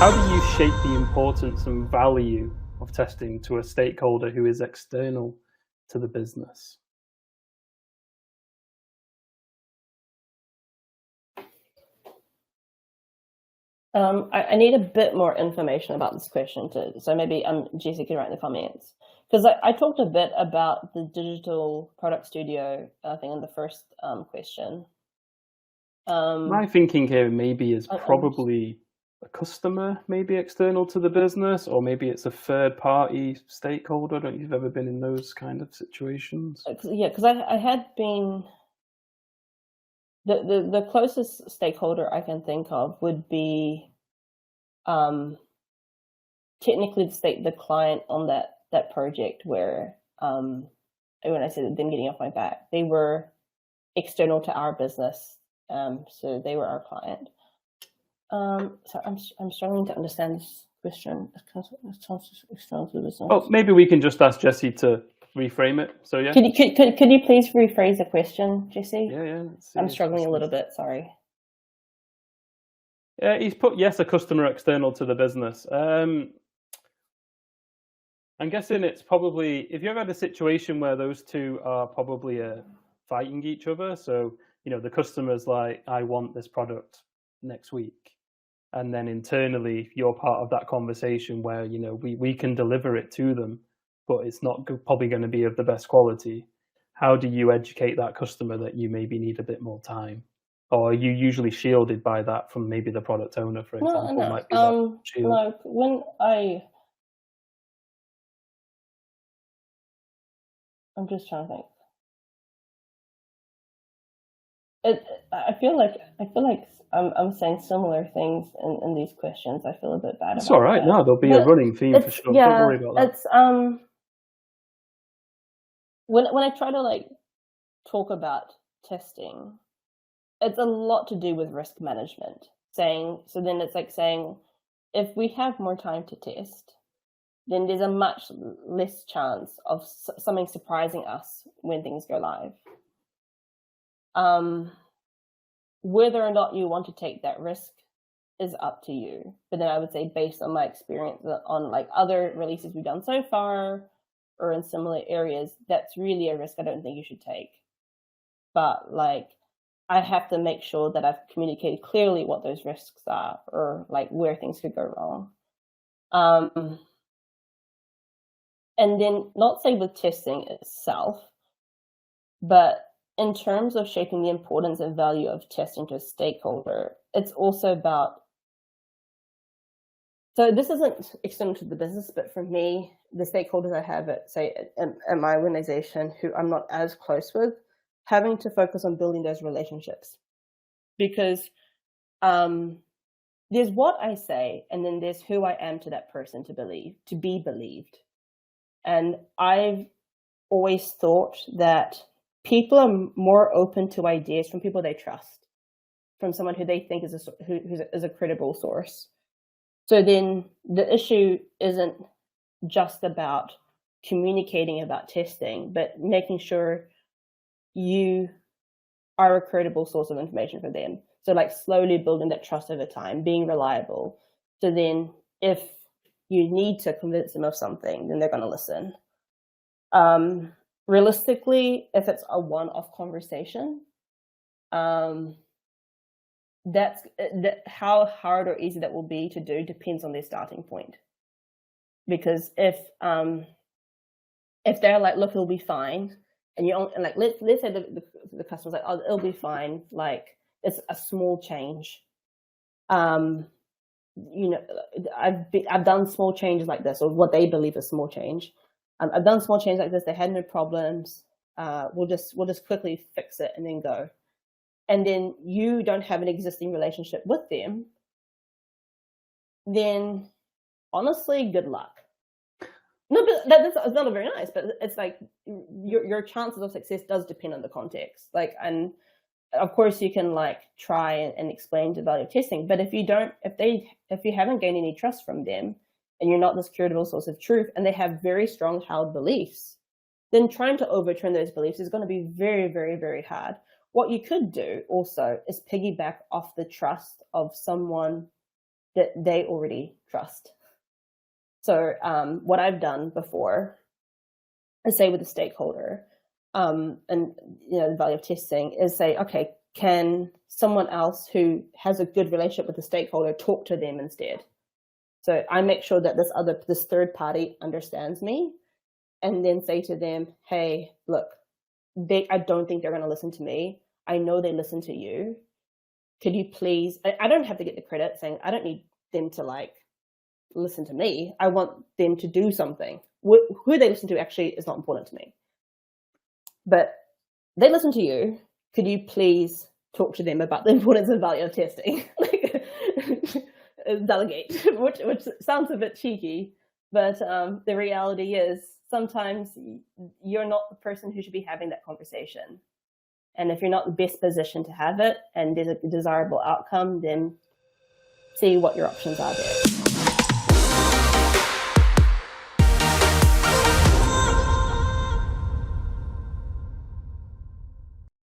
How do you shape the importance and value of testing to a stakeholder who is external to the business? I need a bit more information about this question too. So maybe Jesse can write in the comments. Because I talked a bit about the digital product studio, I think, in the first question. My thinking here maybe is I'm probably a customer, maybe external to the business, or maybe it's a third party stakeholder. I don't know if you've ever been in those kind of situations. yeah, because I had been the closest stakeholder I can think of would be technically the client on that project where when I said them getting off my back, they were external to our business, so they were our client. So I'm struggling to understand this question. External to the business. Oh, maybe we can just ask Jesse to reframe it. So yeah. Could you please rephrase the question, Jesse? Yeah. I'm struggling a little bit. Sorry. Yeah, he's put yes, a customer external to the business. I'm guessing it's probably if you ever had a situation where those two are probably fighting each other. So the customer's like, I want this product next week, and then internally you're part of that conversation where we can deliver it to them, but it's not probably going to be of the best quality. How do you educate that customer that you maybe need a bit more time? Or are you usually shielded by that from maybe the product owner, for example? No. Might be that shield. No, when I'm just trying to think. I feel like I'm saying similar things in these questions. I feel a bit bad. It's all right. No, there'll be a running theme for sure. Yeah, don't worry about that. It's when I try to talk about testing, it's a lot to do with risk management. Then it's like saying, if we have more time to test, then there's a much less chance of something surprising us when things go live. Whether or not you want to take that risk is up to you. But then I would say, based on my experience on other releases we've done so far, or in similar areas, that's really a risk I don't think you should take. But I have to make sure that I've communicated clearly what those risks are, or where things could go wrong. And then not say with testing itself, but in terms of shaping the importance and value of testing to a stakeholder, it's also about. So this isn't external to the business, but for me, the stakeholders I have at my organization who I'm not as close with, having to focus on building those relationships, because there's what I say, and then there's who I am to that person to be believed. And I've always thought that people are more open to ideas from people they trust, from someone who they think is a credible source. So then the issue isn't just about communicating about testing, but making sure you are a credible source of information for them. So slowly building that trust over time, being reliable. So then if you need to convince them of something, then they're going to listen. Realistically, if it's a one-off conversation, that's how hard or easy that will be to do depends on their starting point. Because if they're like, look, it'll be fine, and you don't, let's say the customer's like, oh, it'll be fine, it's a small change. I've done small changes like this, or what they believe is small change. I've done small changes like this. They had no problems. We'll just quickly fix it and then go. And then you don't have an existing relationship with them. Then, honestly, good luck. No, but that's not very nice. But it's your chances of success does depend on the context. And of course you can try and explain the value of testing. But if you haven't gained any trust from them, and you're not this credible source of truth, and they have very strong held beliefs, then trying to overturn those beliefs is going to be very, very, very hard. What you could do also is piggyback off the trust of someone that they already trust. So what I've done before is say with a stakeholder, and the value of testing is say, okay, can someone else who has a good relationship with the stakeholder talk to them instead? So I make sure that this third party understands me, and then say to them, hey, look, I don't think they're going to listen to me. I know they listen to you. Could you please, I don't have to get the credit saying, I don't need them to like listen to me. I want them to do something. Who they listen to actually is not important to me. But they listen to you. Could you please talk to them about the importance and value of testing? Delegate, which sounds a bit cheeky, but the reality is sometimes you're not the person who should be having that conversation. And if you're not the best positioned to have it and there's a desirable outcome, then see what your options are there.